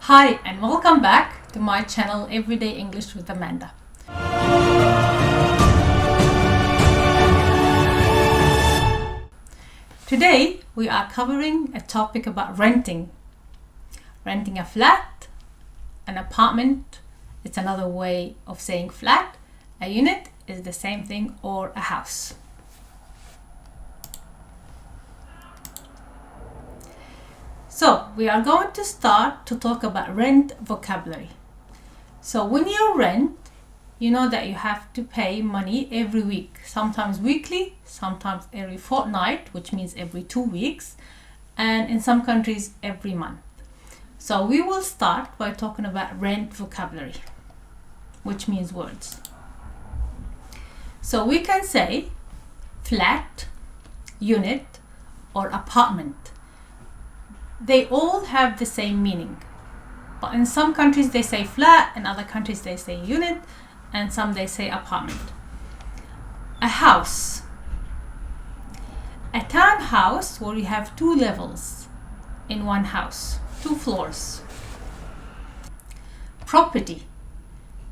Hi and welcome back to my channel Everyday English with Amanda. Today we are covering a topic about renting. Renting a flat, an apartment, it's another way of saying flat. A unit is the same thing, or a house. So we are going to start to talk about rent vocabulary. So when you rent, you know that you have to pay money every week, sometimes weekly, sometimes every fortnight, which means every 2 weeks, and in some countries every month. So we will start by talking about rent vocabulary, which means words. So we can say flat, unit, or apartment. They all have the same meaning, but in some countries they say flat, in other countries they say unit, and some they say apartment. A house. A townhouse where you have 2 levels in one house, 2 floors. Property.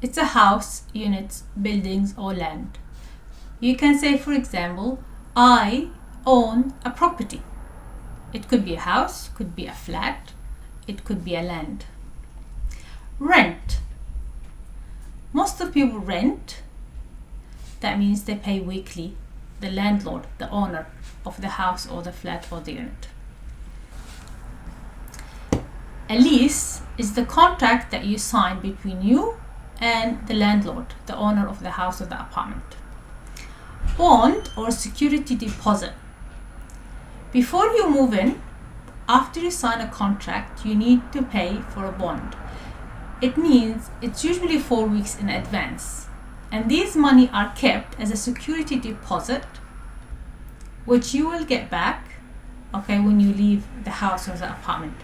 It's a house, units, buildings, or land. You can say, for example, I own a property. It could be a house, could be a flat, it could be a land. Rent. Most of people rent. That means they pay weekly. The landlord, the owner of the house or the flat or the unit. A lease is the contract that you sign between you and the landlord, the owner of the house or the apartment. Bond or security deposit. Before you move in, after you sign a contract, you need to pay for a bond. It means it's usually 4 weeks in advance. And these money are kept as a security deposit, which you will get back, when you leave the house or the apartment.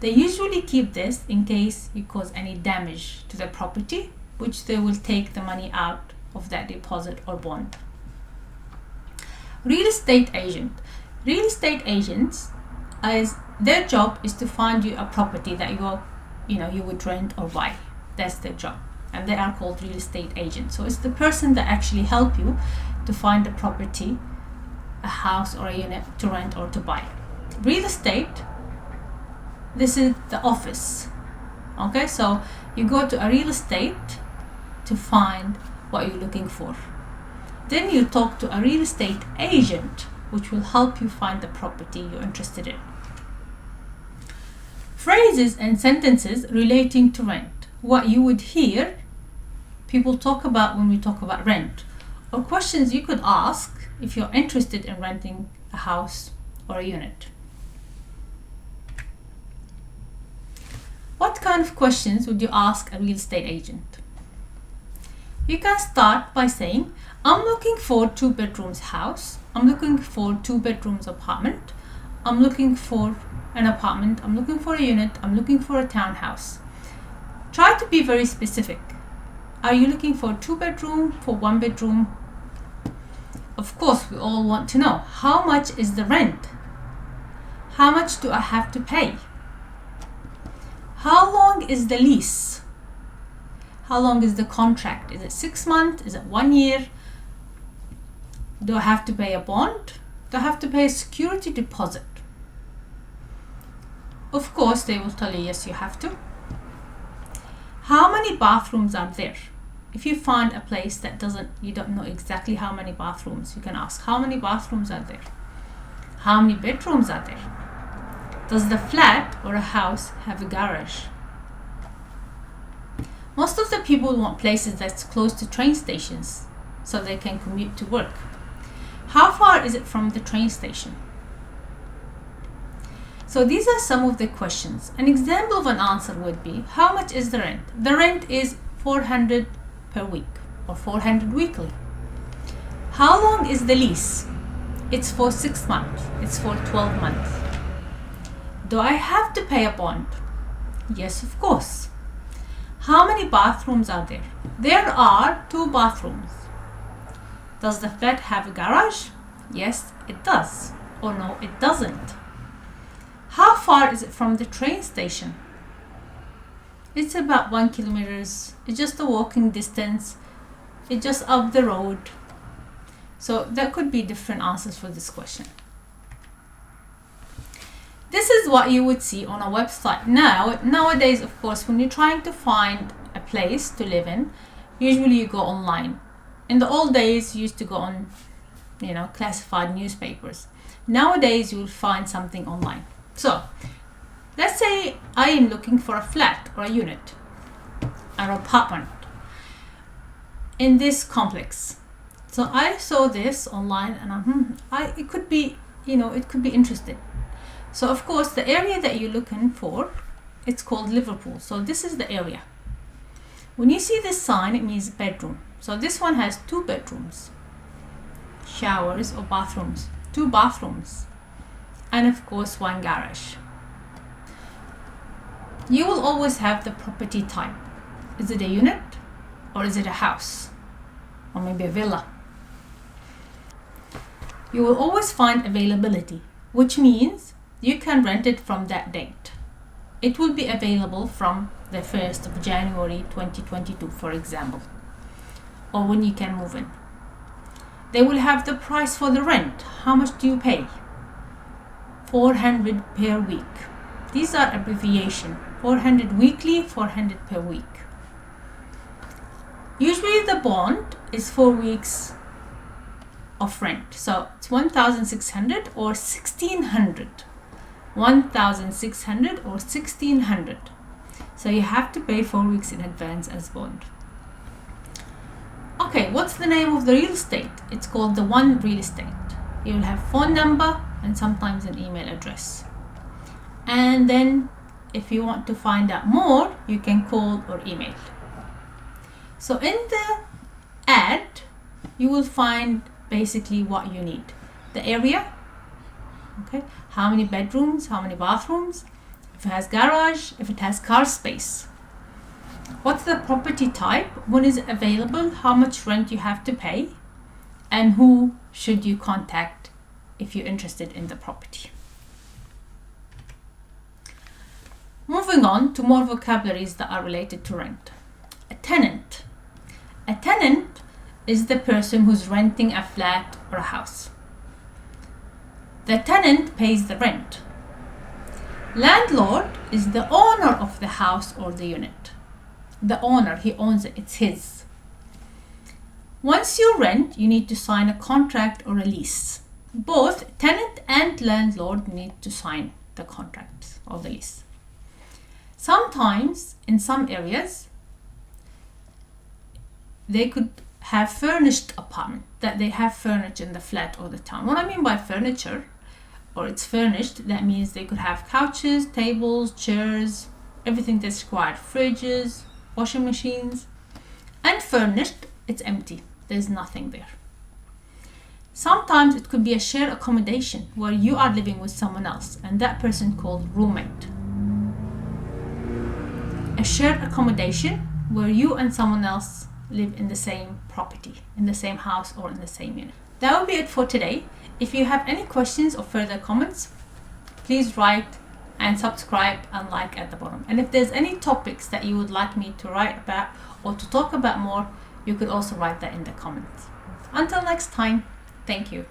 They usually keep this in case you cause any damage to the property, which they will take the money out of that deposit or bond. Real estate agent. Real estate agents, their job is to find you a property that you would rent or buy. That's their job, and they are called real estate agents. So it's the person that actually help you to find a property, a house or a unit to rent or to buy. Real estate, this is the office. So you go to a real estate to find what you're looking for. Then you talk to a real estate agent, which will help you find the property you're interested in. Phrases and sentences relating to rent. What you would hear people talk about when we talk about rent, or questions you could ask if you're interested in renting a house or a unit. What kind of questions would you ask a real estate agent? You can start by saying, I'm looking for 2 bedrooms house. I'm looking for 2 bedrooms apartment. I'm looking for an apartment. I'm looking for a unit. I'm looking for a townhouse. Try to be very specific. Are you looking for 2 bedroom, for 1 bedroom? Of course, we all want to know, how much is the rent? How much do I have to pay? How long is the lease? How long is the contract? Is it 6 months? Is it 1 year? Do I have to pay a bond? Do I have to pay a security deposit? Of course, they will tell you, yes, you have to. How many bathrooms are there? If you find a place that you don't know exactly how many bathrooms, you can ask, how many bathrooms are there? How many bedrooms are there? Does the flat or a house have a garage? Most of the people want places that's close to train stations so they can commute to work. How far is it from the train station? So these are some of the questions. An example of an answer would be, how much is the rent? The rent is 400 per week or 400 weekly. How long is the lease? It's for 6 months. It's for 12 months. Do I have to pay a bond? Yes, of course. How many bathrooms are there? There are 2 bathrooms. Does the flat have a garage? Yes, it does. Or no, it doesn't. How far is it from the train station? It's about 1 kilometer. It's just a walking distance. It's just up the road. So there could be different answers for this question. This is what you would see on a website. Nowadays, of course, when you're trying to find a place to live in, usually you go online. In the old days, you used to go on, classified newspapers. Nowadays, you will find something online. So let's say I am looking for a flat or a unit, an apartment in this complex. So I saw this online and it could be interesting. So of course the area that you're looking for, it's called Liverpool. So this is the area. When you see this sign, it means bedroom. So this one has 2 bedrooms, showers or bathrooms, 2 bathrooms, and of course 1 garage. You will always have the property type. Is it a unit or is it a house or maybe a villa? You will always find availability, which means you can rent it from that date. It will be available from the 1st of January 2022, for example, or when you can move in. They will have the price for the rent. How much do you pay? 400 per week. These are abbreviation. 400 weekly, 400 per week. Usually the bond is 4 weeks of rent. So it's 1,600 or 1,600. 1,600 or 1,600. So you have to pay 4 weeks in advance as bond. Okay, what's the name of the real estate? It's called the One Real Estate. You will have phone number and sometimes an email address. And then if you want to find out more, you can call or email. So in the ad, you will find basically what you need. The area, okay, how many bedrooms, how many bathrooms, if it has garage, if it has car space. What's the property type, when is it available, how much rent you have to pay, and who should you contact if you're interested in the property. Moving on to more vocabularies that are related to rent. A tenant. A tenant is the person who's renting a flat or a house. The tenant pays the rent. Landlord is the owner of the house or the unit. The owner, he owns it, it's his. Once you rent, you need to sign a contract or a lease. Both tenant and landlord need to sign the contract or the lease. Sometimes, in some areas, they could have furnished apartment, that they have furniture in the flat or the town. What I mean by furniture, or it's furnished, that means they could have couches, tables, chairs, everything that's required, fridges, washing machines. And furnished, it's empty, there's nothing there. Sometimes it could be a shared accommodation where you are living with someone else and that person called roommate. A shared accommodation where you and someone else live in the same property, in the same house or in the same unit. That will be it for today. If you have any questions or further comments, please write and subscribe and like at the bottom. And if there's any topics that you would like me to write about or to talk about more, you could also write that in the comments. Until next time, thank you.